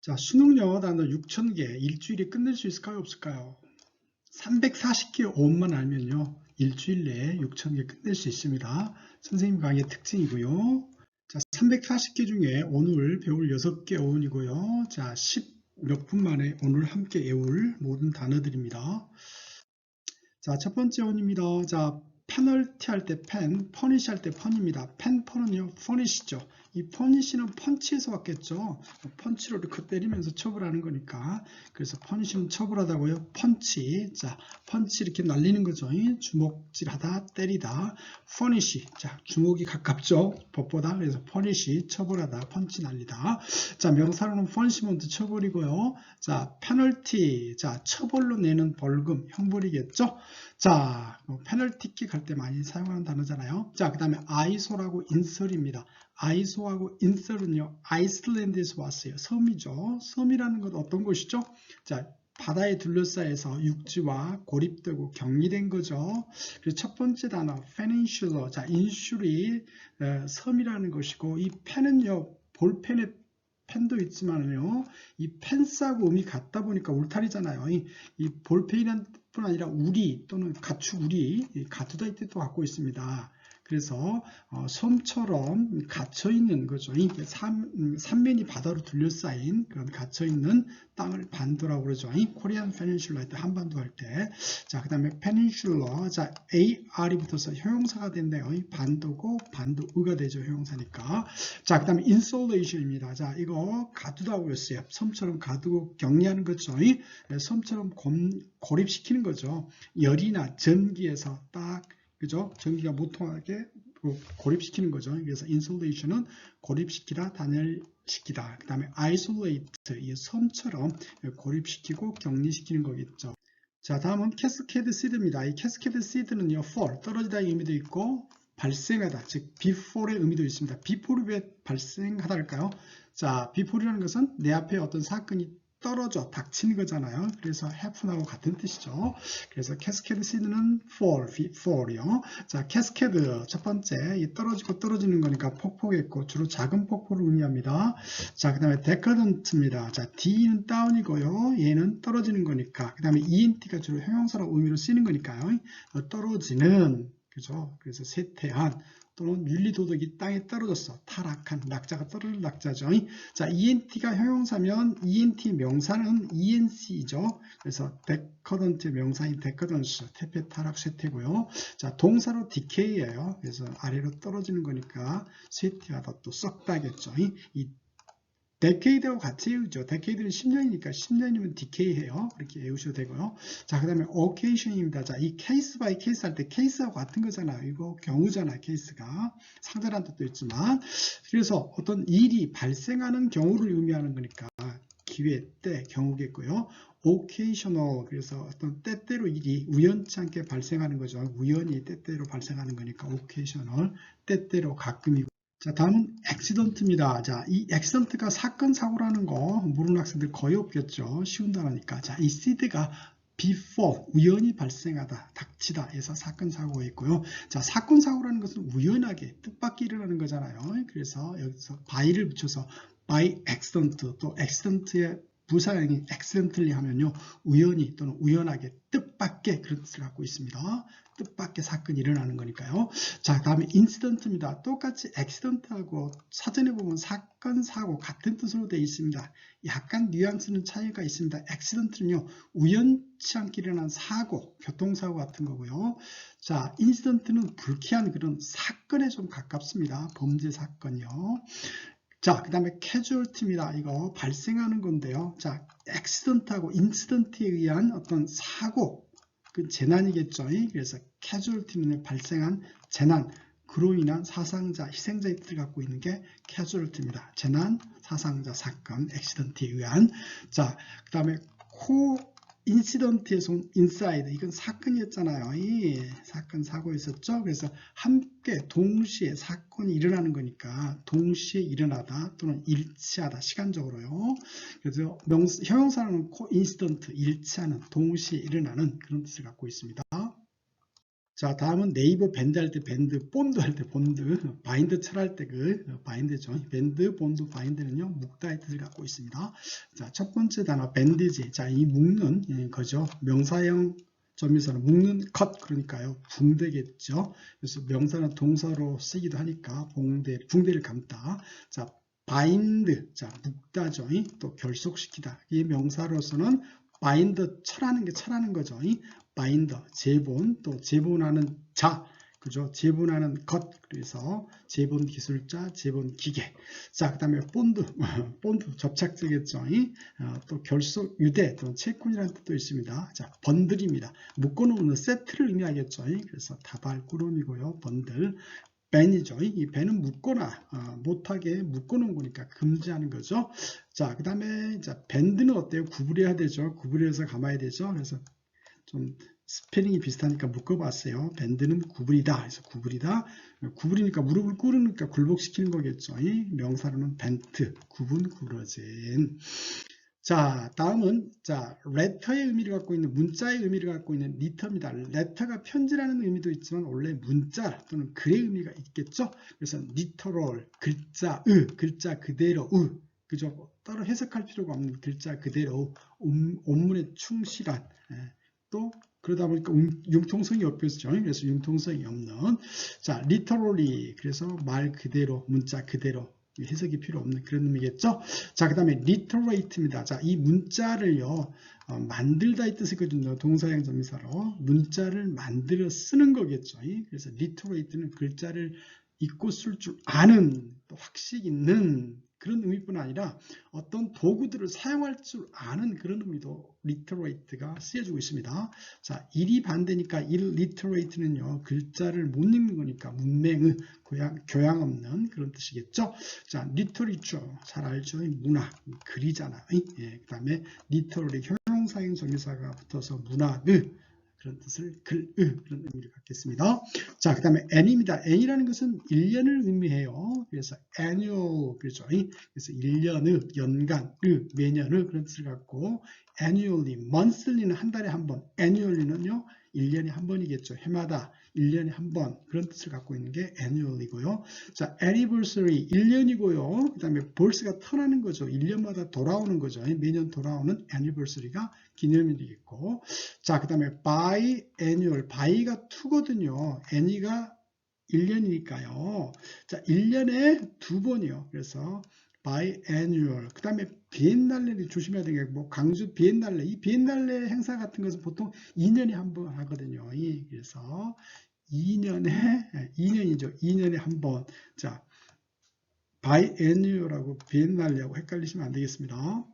자, 수능 영어 단어 6,000개 일주일에 끝낼 수 있을까요? 없을까요? 340개 어원만 알면요. 일주일 내에 6,000개 끝낼 수 있습니다. 선생님 강의의 특징이고요. 자, 340개 중에 오늘 배울 6개 어원이고요. 자, 10 몇 분 만에 오늘 함께 외울 모든 단어들입니다. 자, 첫 번째 어원입니다. 자, 페널티 할 때 펜, 퍼니시 할 때 펀입니다. 펜, 펀은요, 퍼니시죠. 이 퍼니시는 펀치에서 왔겠죠. 펀치로 이렇게 때리면서 처벌하는 거니까. 그래서 퍼니시는 처벌하다고요. 펀치. 자, 펀치 이렇게 날리는 거죠. 주먹질하다, 때리다. 퍼니시. 자, 주먹이 가깝죠. 법보다. 그래서 퍼니시, 처벌하다, 펀치 날리다. 자, 명사로는 퍼니시먼트 처벌이고요. 자, 페널티. 자, 처벌로 내는 벌금, 형벌이겠죠. 자, 페널티킥 할 때 많이 사용하는 단어잖아요. 자, 그 다음에 아이소라고 인설입니다. 아이소하고 인설은요, 아이슬란드에서 왔어요. 섬이죠. 섬이라는 건 어떤 곳이죠? 자, 바다에 둘러싸여서 육지와 고립되고 격리된 거죠. 그래서 첫 번째 단어, peninsula. 자, 인슐이 섬이라는 것이고, 이 펜은요, 볼펜의 펜도 있지만요, 이 펜스하고 음이 같다 보니까 울타리잖아요. 이 볼펜이란 뿐 아니라 우리 또는 가축 우리, 가두다 이 뜻도 갖고 있습니다. 그래서 섬처럼 갇혀있는 거죠. 삼면이 바다로 둘러싸인 그런 갇혀있는 땅을 반도라고 그러죠. 코리안 페닌슐라 할 때, 한반도 할 때. 자, 그 다음에 페닌슐라. 자, AR이 붙어서 형용사가 된대요. 반도고 반도의가 되죠. 형용사니까. 자, 그 다음에 인솔레이션입니다. 자, 이거 가두다고 했어요. 섬처럼 가두고 격리하는 거죠. 섬처럼 고립시키는 거죠. 열이나 전기에서 딱, 그죠? 전기가 못 통하게 고립시키는 거죠. 그래서 insulation은 고립시키다, 단열시키다. 그 다음에 isolate, 이 섬처럼 고립시키고 격리시키는 거겠죠. 자, 다음은 cascade seed입니다. 이 cascade seed는요, fall, 떨어지다의 의미도 있고, 발생하다, 즉 before의 의미도 있습니다. before이 왜 발생하다 할까요? 자, before이라는 것은 내 앞에 어떤 사건이 떨어져 닥치는 거잖아요. 그래서 happen하고 같은 뜻이죠. 그래서 cascade seed는 fall이요. 자, cascade 첫 번째, 이 떨어지고 떨어지는 거니까 폭포겠고 주로 작은 폭포를 의미합니다. 자, 그 다음에 decadent입니다. 자, D는 다운이고요. 얘는 떨어지는 거니까. 그 다음에 ENT가 주로 형용사로 의미로 쓰이는 거니까요. 떨어지는, 그죠? 그래서 쇠퇴한 또는 윤리도덕이 땅에 떨어졌어. 타락한, 낙자가 떨어질 낙자죠. 자, ENT가 형용사면 ENT 명사는 ENC죠. 그래서 decadent의 명사인 decadence, 퇴폐, 타락, 쇠퇴고요. 자, 동사로 decay예요. 그래서 아래로 떨어지는 거니까 쇠퇴하다, 또 썩다겠죠. 이 데케이드하고 같이 외우죠. 데케이드는 10년이니까 10년이면 디케이해요. 이렇게 외우셔도 되고요. 자, 그 다음에 occasion입니다. 자, 이 케이스 바이 케이스 할 때 케이스하고 같은 거잖아요. 이거 경우잖아요. 케이스가 상대라는 뜻도 있지만, 그래서 어떤 일이 발생하는 경우를 의미하는 거니까 기회, 때, 경우겠고요. occasional, 그래서 어떤 때때로 일이 우연치 않게 발생하는 거죠. 우연히 때때로 발생하는 거니까 occasional, 때때로 가끔이고. 자, 다음은 accident입니다. 자, 이 accident가 사건, 사고라는 거 모르는 학생들 거의 없겠죠. 쉬운 단어니까. 자, 이 seed가 before, 우연히 발생하다, 닥치다 해서 사건, 사고가 있고요. 자, 사건, 사고라는 것은 우연하게, 뜻밖의 일어나는 거잖아요. 그래서 여기서 by를 붙여서 by accident, 또 accident의 부사형이 accidentally 하면요, 우연히 또는 우연하게, 뜻밖의 그런 뜻을 갖고 있습니다. 뜻밖의 사건이 일어나는 거니까요. 자, 다음에 인시던트입니다. 똑같이 accident하고 사전에 보면 사건, 사고 같은 뜻으로 되어 있습니다. 약간 뉘앙스는 차이가 있습니다. accident는요, 우연치 않게 일어난 사고, 교통사고 같은 거고요. 자, 인시던트는 불쾌한 그런 사건에 좀 가깝습니다. 범죄 사건이요. 자, 그 다음에 casualty입니다. 이거 발생하는 건데요. 자, accident하고 incident에 의한 어떤 사고, 그 재난이겠죠. 그래서 casualty는 발생한 재난, 그로 인한 사상자, 희생자의 뜻을 갖고 있는 게 casualty입니다. 재난, 사상자, 사건, accident에 의한. 자, 그 다음에 인시던트에서 온 인사이드, 이건 사건이었잖아요. 이 사건, 사고 있었죠. 그래서 함께 동시에 사건이 일어나는 거니까 동시에 일어나다 또는 일치하다, 시간적으로요. 그래서 형용사는 인시던트, 일치하는, 동시에 일어나는 그런 뜻을 갖고 있습니다. 자, 다음은 네이버 밴드 할 때 밴드, 본드 할 때 본드, 바인드 철할 때 그 바인드죠. 밴드, 본드, 바인드는요, 묶다의 뜻을 갖고 있습니다. 자, 첫 번째 단어 밴드지. 자, 이 묶는 거죠. 명사형 점에서는 묶는 컷, 그러니까요, 붕대겠죠. 그래서 명사는 동사로 쓰기도 하니까 붕대를 감다. 자, 바인드, 자, 묶다죠. 또 결속시키다. 이 명사로서는 바인드 철하는 거죠. 바인더, 제본, 또 제본하는 자, 그죠? 제본하는 것, 그래서 제본 기술자, 제본 기계. 자, 그 다음에 본드, 본드 접착제겠죠? 또 결속 유대, 또 채권이라는 뜻도 있습니다. 자, 번들입니다. 묶어놓는 세트를 의미하겠죠? 그래서 다발 꾸러미고요, 번들. 밴이죠. 이 밴은 묶거나 못하게 묶어놓은 거니까 금지하는 거죠. 자, 그 다음에 밴드는 어때요? 구부려야 되죠. 구부려서 감아야 되죠. 그래서 좀 스페링이 비슷하니까 묶어봤어요. 밴드는 구부리다. 그래서 구부리다. 구부리니까 무릎을 꿇으니까 굴복시키는 거겠죠. 명사로는 밴트, 구분, 구부러진. 자, 다음은 레터의 의미를 갖고 있는 문자의 의미를 갖고 있는 리터입니다. 레터가 편지라는 의미도 있지만 원래 문자 또는 글의 의미가 있겠죠. 그래서 리터럴, 글자 그대로 그죠? 따로 해석할 필요가 없는 글자 그대로 온문에 충실한. 또 그러다 보니까 융통성이 없겠죠. 그래서 융통성이 없는 literally, 그래서 말 그대로, 문자 그대로, 해석이 필요 없는 그런 의미겠죠. 자, 그 다음에 literate입니다. 자, 이 문자를요 만들다 이 뜻이거든요. 동사형 점사로 문자를 만들어 쓰는 거겠죠. 그래서 literate는 글자를 읽고 쓸 줄 아는, 또 확식 있는 그런 의미뿐 아니라 어떤 도구들을 사용할 줄 아는 그런 의미도 literate가 쓰여지고 있습니다. 자, 일이 반대니까 illiterate는요, 글자를 못 읽는 거니까 문맹의 교양 없는 그런 뜻이겠죠. 자, literature 잘 알죠? 문화, 글이잖아. 예, 그 다음에 literary 형용사형 정의사가 붙어서 문화의 그런 뜻을 그런 의미를 갖겠습니다. 자, 그 다음에 N입니다. N이라는 것은 1년을 의미해요. 그래서 annual, 그렇죠. 그래서 1년의, 연간, 매년의 그런 뜻을 갖고 annually, monthly는 한 달에 한 번, annually는요 1년에 한 번이겠죠. 해마다 1년에 한 번 그런 뜻을 갖고 있는 게 annually고요. 자, anniversary 1년이고요. 그 다음에 birth가 턴하는 거죠. 1년마다 돌아오는 거죠. 매년 돌아오는 anniversary가 기념일이겠고. 자, 그 다음에 biannual, by가 2거든요. any가 1년이니까요. 자, 1년에 2번이요. 그래서 biannual. 그 다음에 비엔날레를 조심해야 되는 게, 뭐 광주 비엔날레, 이 비엔날레 행사 같은 것은 보통 2년에 한 번 하거든요. 그래서 2년이죠. 2년에 한 번. 자, biannual하고 비엔날레하고 헷갈리시면 안 되겠습니다.